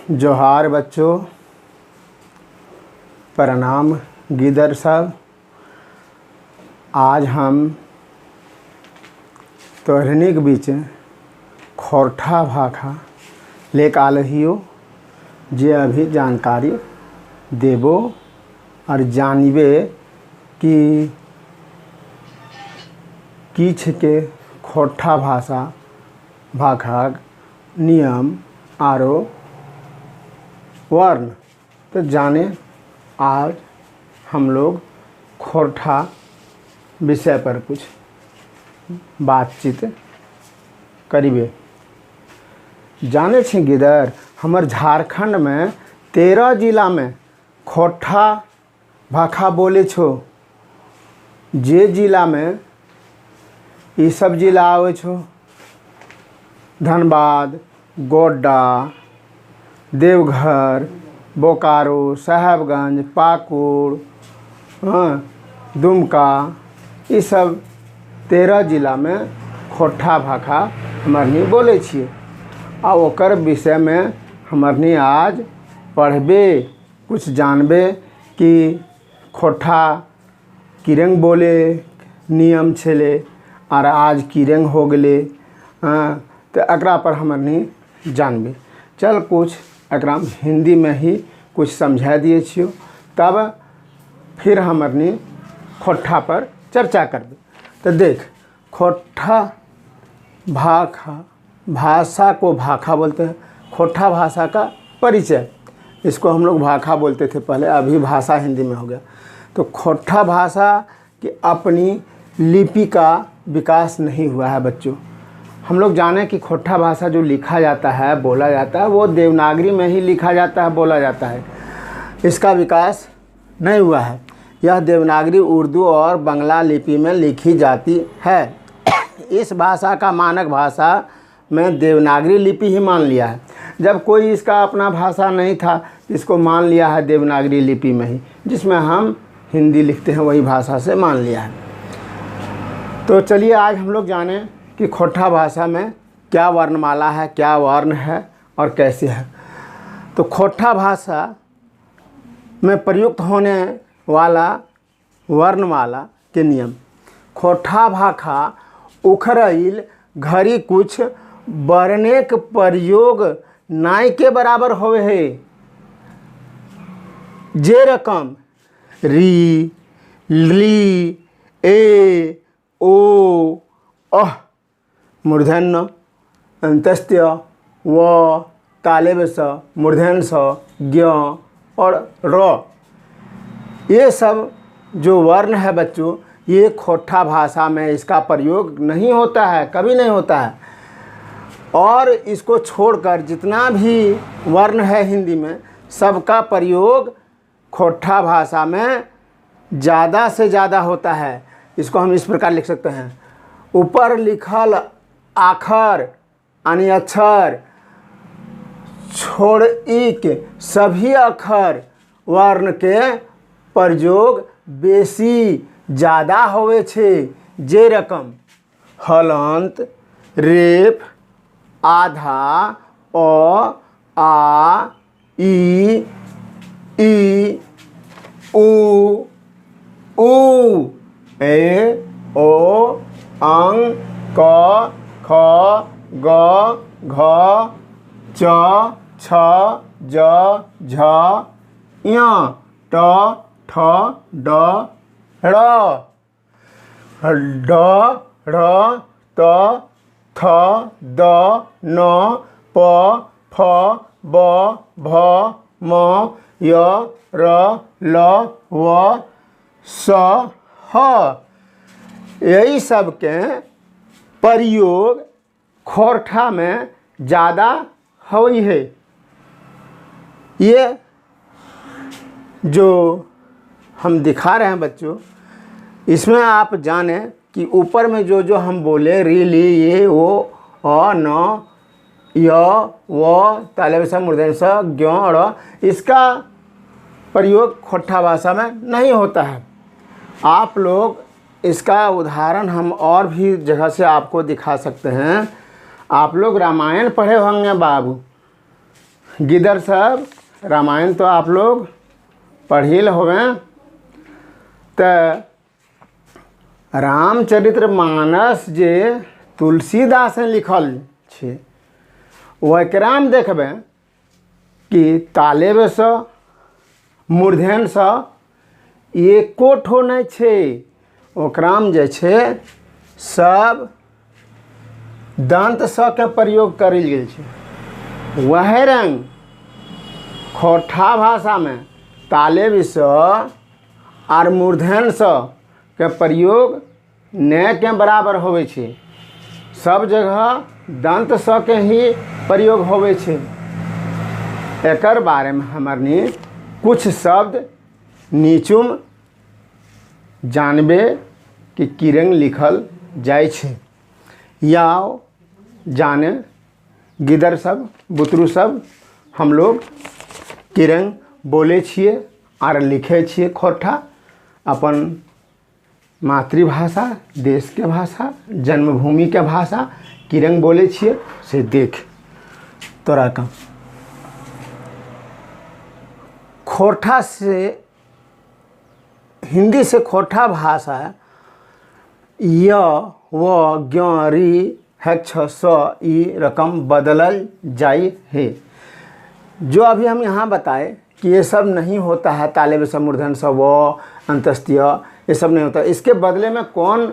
जोहार बच्चों, प्रणाम गिदर साहब। आज हम तोहरनी के बीच खोरठा भाखा लेके आ रही हो जे अभी जानकारी देबो और जानबे कि किछ के खोरठा भाषा भाखाक नियम आरो वर्ण। तो जाने आज हम लोग खोरठा विषय पर कुछ बातचीत करीबे। जाने छे गिदर, हमर झारखंड में 13 जिला में खोरठा भाखा बोले छो। जे जिला में ये सब जिला आवे छो: धनबाद, गोड्डा, देवघर, बोकारो, साहेबगंज, पाकुड़, दुमका, ये सब 13 जिला में खोरठा भाखा हमरनी बोले छिए। आ ओकर विषय में हमरनी आज पढ़बे, कुछ जानबे कि खोरठा किरंग बोले नियम छले और आज किरंग हो गले। तो एकरा पर हमरनी जानबे। चल कुछ एकरा हिंदी में ही कुछ समझा दिए छियो, तब फिर हमरनी खोरठा पर चर्चा करबे। तो देख, खोरठा भाखा भाषा को भाखा बोलते हैं। खोरठा भाषा का परिचय, इसको हम लोग भाखा बोलते थे पहले, अभी भाषा हिंदी में हो गया। तो खोरठा भाषा की अपनी लिपि का विकास नहीं हुआ है बच्चों। हम लोग जाने कि खोरठा भाषा जो लिखा जाता है, बोला जाता है, वो देवनागरी में ही लिखा जाता है, बोला जाता है। इसका विकास नहीं हुआ है। यह देवनागरी, उर्दू और बांग्ला लिपि में लिखी जाती है। इस भाषा का मानक भाषा में देवनागरी लिपि ही मान लिया है। जब कोई इसका अपना भाषा नहीं था, इसको मान लिया है देवनागरी लिपि में ही, जिसमें हम हिंदी लिखते हैं, वही भाषा से मान लिया है। तो चलिए आज हम लोग जाने कि खोरठा भाषा में क्या वर्णमाला है, क्या वर्ण है और कैसे है। तो खोरठा भाषा में प्रयुक्त होने वाला वर्णमाला के नियम। खोरठा भाखा उखरइल घड़ी कुछ वर्णेक प्रयोग नाई के बराबर होवे है। जे रकम री, ली, ए, ओ, अह, मूर्धन्य, अंत्यस्त्य, व, तालव्य स, मूर्धन्य स, ज्ञ और र, ये सब जो वर्ण है बच्चों, ये खोरठा भाषा में इसका प्रयोग नहीं होता है, कभी नहीं होता है। और इसको छोड़कर जितना भी वर्ण है हिंदी में, सबका प्रयोग खोरठा भाषा में ज़्यादा से ज़्यादा होता है। इसको हम इस प्रकार लिख सकते हैं: ऊपर लिखल आखर यानी अक्षर छोड़िक सभी अक्षर वर्ण के प्रयोग बेसी ज़्यादा होवे छे। जे रकम हलंत, रेफ, आधा, अ, आ, ई, उ, ए, ओ, अंग, क, ख, ग, घ, च, छ, ज, झ, ञ, ट, ठ, ड, ढ़, ढ, ढ़, त, थ, द, न, प, फ, ब, भ, म, य, र, ल, व, स, ह। यही सब के प्रयोग खोरठा में ज़्यादा होई है। ये जो हम दिखा रहे हैं बच्चों, इसमें आप जाने कि ऊपर में जो जो हम बोले, री, ली, ये, ओ, अ, न, य, व, तालव्य स, मूर्धन्य स, ज्ञ, ड़, इसका प्रयोग खोरठा भाषा में नहीं होता है। आप लोग इसका उदाहरण हम और भी जगह से आपको दिखा सकते हैं। आप लोग रामायण पढ़े होंगे बाबू, गिदर सब रामायण तो आप लोग पढ़िल होवे। त रामचरित्र मानस जे तुलसीदास ने लिखल छे ओकरामे देखबै कि तालेबसँ मूर्धन्यसँ एको ठो नहीं छे। ओकरामे जे छे सब दंत स के प्रयोग करल गेल छे। वह रंग खोटा भाषा में तालेबसँ और मूर्धन्य के प्रयोग न के बराबर होवे छे। सब जगह दंत स के ही प्रयोग होवे छे। एकर बारे में हमरनी कुछ शब्द नीचुम जानबे कि किरंग लिखल जाय छे। या जाने गिदर सब बुतरू सब हम लोग किरंग बोले छिए और लिखे छिए। खोटा अपन मातृभाषा, देश के भाषा, जन्मभूमि के भाषा किरंग बोले छिए। से देख तोरा का खोटा से हिंदी से खोटा भाषा य व ज्ञ री हेक्ष स ई रकम बदलल जाई है। जो अभी हम यहाँ बताए कि ये सब नहीं होता है। तालेब स मूर्धन्य स व अंतस्त्य ये सब नहीं होता। इसके बदले में कौन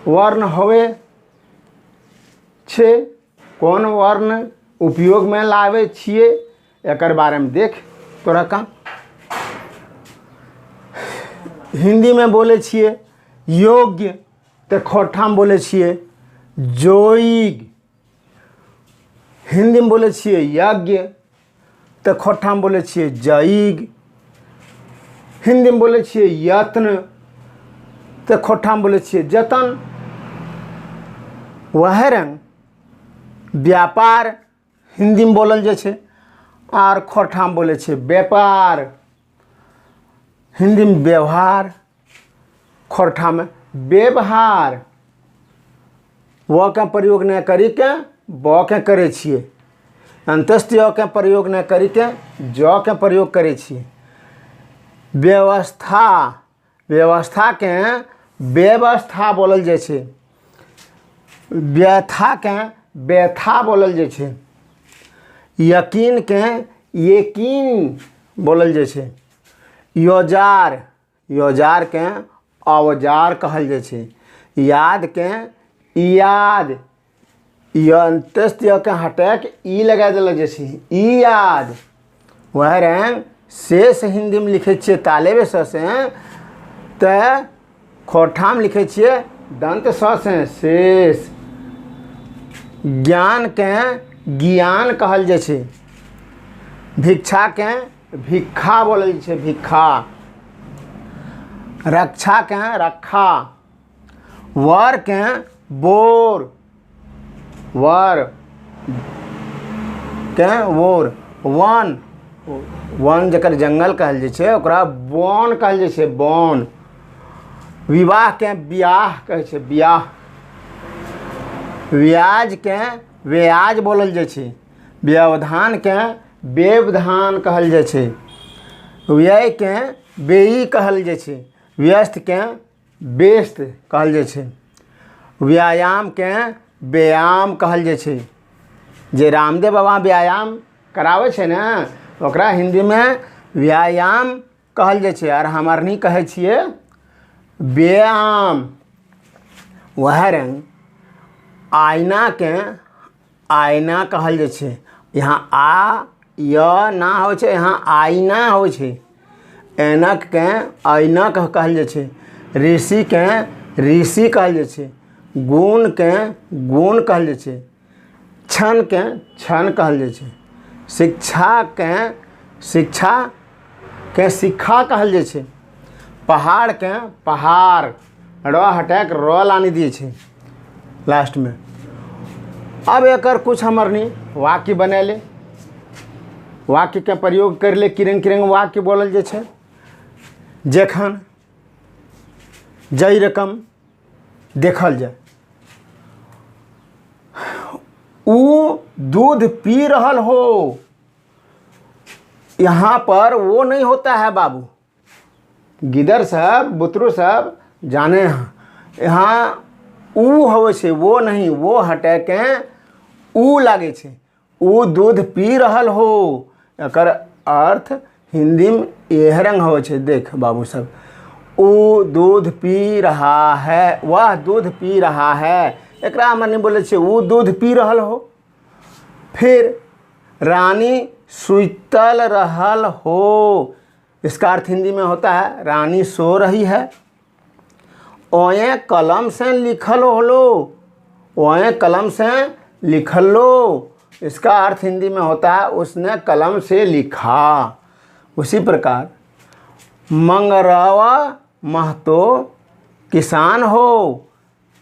वर्ण होवे छे, कौन वर्ण उपयोग में लावे छिए, एकर बारे में देख तोरा का। हिंदी में बोले छिए योग्य तो खोटा में बोले छिए जोइग। हिंदी में बोले छिए यज्ञ तो खोटा में बोले छिए जईग। हिंदी में बोले छिए यत्न तो खोटा में बोले छिए जतन। वह रंग व्यापार हिंदी में बोलल जाए छे और खोटा में बोले छे व्यापार। हिंदी में व्यवहार, खोटा में व्यवहार। व का प्रयोग न करी के ब के करे छिए। अंतस्त्य के प्रयोग न करी के ज के प्रयोग करे छिए। व्यवस्था, व्यवस्था के व्यवस्था बोलल जाए छे। व्यथा के व्यथा बोलल जाए छे। यकीन के यकीन बोलल जाए छे। औजार, औजार के औजार कहल जाए छे। याद के याद, अंतस्त्य के हटा के ई लगा दिल जाए छे ई याद। वह रंग शेष हिंदी में लिखे छिए तालेब स से त खोटा में लिखे छिए दंत स से शेष। ज्ञान के ज्ञान कहल जाए छे। भिक्षा के भिक्षा बोलल जाए छे भिक्षा। रक्षा के रक्षा। वर के बोर, वर के वोर। वन, वन जकर जंगल कहल जाए छे ओकरा वन कहल जाए छे वन। विवाह के ब्याह कहे छे ब्याह। ब्याज के ब्याज बोलल जाए छे। व्यवधान के व्यवधान कहल जाए छे। व्यय के व्ययी कहल जाए छे। व्यस्त के व्यस्त कहल जाए छे। व्यायाम के व्यायाम कहल जाए छे। जे रामदेव बाबा व्यायाम करावे छे ना ओकरा हिंदी में व्यायाम कहल जाए छे और हमरनी कहे छिए व्यायाम। वह रंग आईना के आईना कहल जाए छे। यहाँ आ य ना हो छे, यहाँ आईना हो छे। ऐनक के ऐनक कहल जाए छे। ऋषि के ऋषि कहल जाए छे। गुण के गुण कहल जाए छे। क्षण के क्षण कहल जाए छे। शिक्षा के शिक्षा कहल जाए छे। पहाड़ के पहाड़, र हटा के र लानी दिए छे लास्ट में। अब एकर कुछ हमरनी वाक्य बनेले, वाक्य के प्रयोग कर ले। किरंग किरंग वाक्य बोलल जाए छे। जखन जई रकम देखल जाए। ऊ दूध पी रहल हो, यहाँ पर वो नहीं होता है बाबू, गिदर सब बुतरू सब जाने हैं। यहाँ ऊ होवे छे, वो नहीं, वो हटे के ऊ लागे छे। ऊ दूध पी रहल हो, एकर अर्थ हिंदी में यह रंग हो छे। देख बाबू सब, ऊ दूध पी रहा है, वह दूध पी रहा है, एकरा मने बोले छे ऊ दूध पी रहल हो। फिर रानी सुतल रहल हो, इसका अर्थ हिंदी में होता है रानी सो रही है। ओए कलम से लिखल होलो, ओए कलम से लिखल लो, इसका अर्थ हिंदी में होता है उसने कलम से लिखा। उसी प्रकार मंगरवा महतो किसान हो,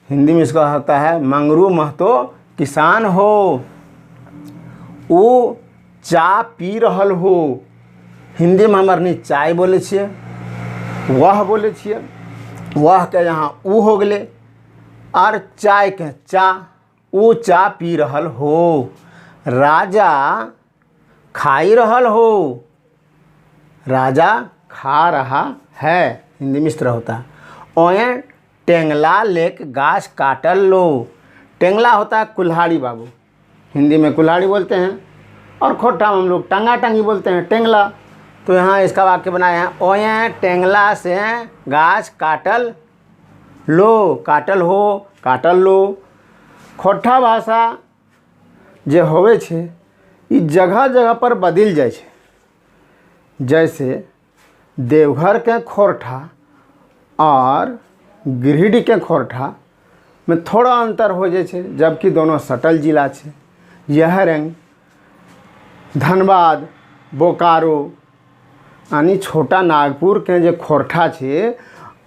हिंदी में इसका होता है मंगरू महतो किसान हो। ऊ चा पी रहल हो, हिंदी में हमरनी चाय बोले छिए, वह बोले छिए, वह के यहाँ ऊ हो गए, और चाय के चा, ऊ चा पी रहल हो। राजा खाई रहल हो, राजा खा रहा है, हिंदी में इस तरह होता है। ओए टेंगला लेके गाछ काटल लो, टेंगला होता है कुल्हाड़ी बाबू, हिंदी में कुल्हाड़ी बोलते हैं, और खोटा में हम लोग टंगा टंगी बोलते हैं, टेंगला। तो यहाँ इसका वाक्य बनाए हैं, ओए टेंगला से गाछ काटल लो, काटल हो, काटल लो। खोटा भाषा जे होवे छे ई जगह जगह पर बदल जाए छे। जैसे देवघर के खोरठा और गिरिडीह के खोरठा में थोड़ा अंतर हो जाए छे, जबकि दोनों सटल जिला छे। यह रंग धनबाद, बोकारो यानी छोटा नागपुर के जे खोरठा छे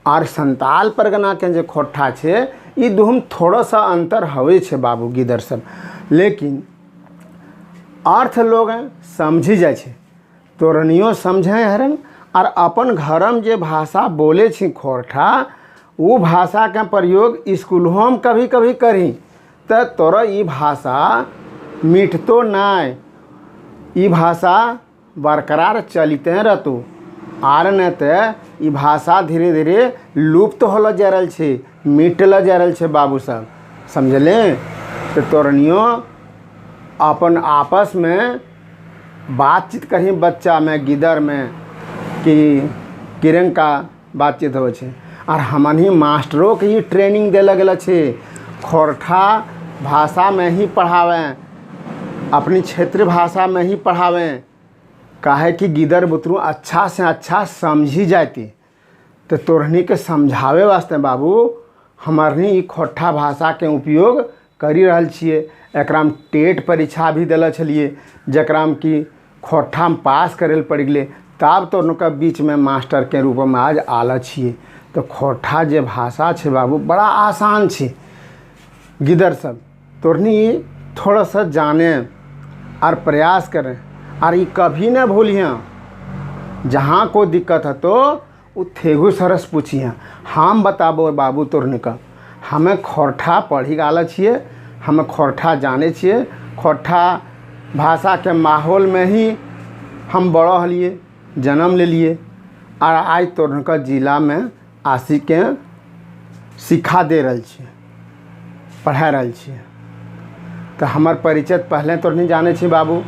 और संताल परगना के जे खोरठा छे, ई दुम थोड़ा सा अंतर हवे छे बाबू गिदर सब, लेकिन अर्थ लोग समझी जाए छे। तोरनियो समझे हरन, और अपन घरम जे भाषा बोले छी खोरठा, वो भाषा के प्रयोग स्कूलों में कभी कभी करी, तो तोरा ई भाषा मिटतो नहीं, ई भाषा बरकरार चलते रहतो। आर न तो ई भाषा धीरे धीरे लुप्त होल जा रहा छे, मिटल जा रहा छे बाबू सब, समझले। तो तोरनियो अपन आपस में बातचीत करी, बच्चा में गिदर में कि किरंग का बातचीत हो छे। और हमनी मास्टरों के ही ट्रेनिंग दिला गया छे, खोरठा भाषा में ही पढ़ावें, अपनी क्षेत्रीय भाषा में ही पढ़ावें, काहे कि गिदर बुतरू अच्छा से अच्छा समझी जाती। तो तोरनी के समझावे वास्ते बाबू हमरनी ई खोरठा भाषा के उपयोग करी रहल छिए। एकरा में टेट परीक्षा भी दिला छलिए, जकरा में कि खोरठा में पास करे पड़ गए, तब तो उनका बीच में मास्टर के रूप में आज आल छिए। तो खोरठा जे भाषा छे बाबू बड़ा आसान छे। गिदर सब तोरनी थोड़ा सा जाने और प्रयास करें, और ये कभी न भूलिए, जहाँ को दिक्कत है तो वो थेगू सरस पूछिए, हम बताबो बाबू तोरनी का। हमें खोरठा पढ़ी गाल छिए, हमें खोरठा जाने छिए, खोरठा भाषा के माहौल में ही हम बड़ा हलिए, जन्म ले लिए, और आज तोरनी का जिला में आसी के सिखा दे रहा छिए, पढ़ा रहा छिए। तो हमार परिचय पहले तो नहीं जाने छी बाबू,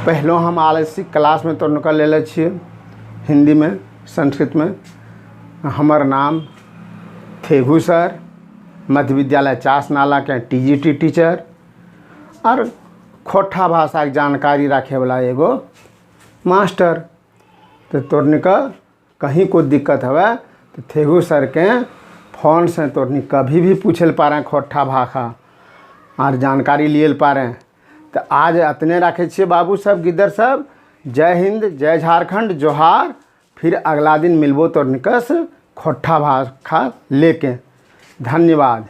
पहलों हम आलसी क्लास में तो निकल ले छिए, हिंदी में संस्कृत में। हमार नाम थेगू सर, मध्य विद्यालय चास नाला के टीजीटी टीचर, और खोरठा भाषा के जानकारी रखे वाला एगो मास्टर। तो तोरनी का कहीं कोई दिक्कत हवे तो थेगू सर के फ़ोन से तोरनी कभी भी पूछे पा रहे खोरठा भाषा और जानकारी लिए पा रहे हैं। तो आज अतने रखे छे बाबू सब गिदर सब। जय हिंद, जय झारखंड, जोहार। फिर अगला दिन मिलबो तोरनी कस खोरठा भाषा लेके। धन्यवाद।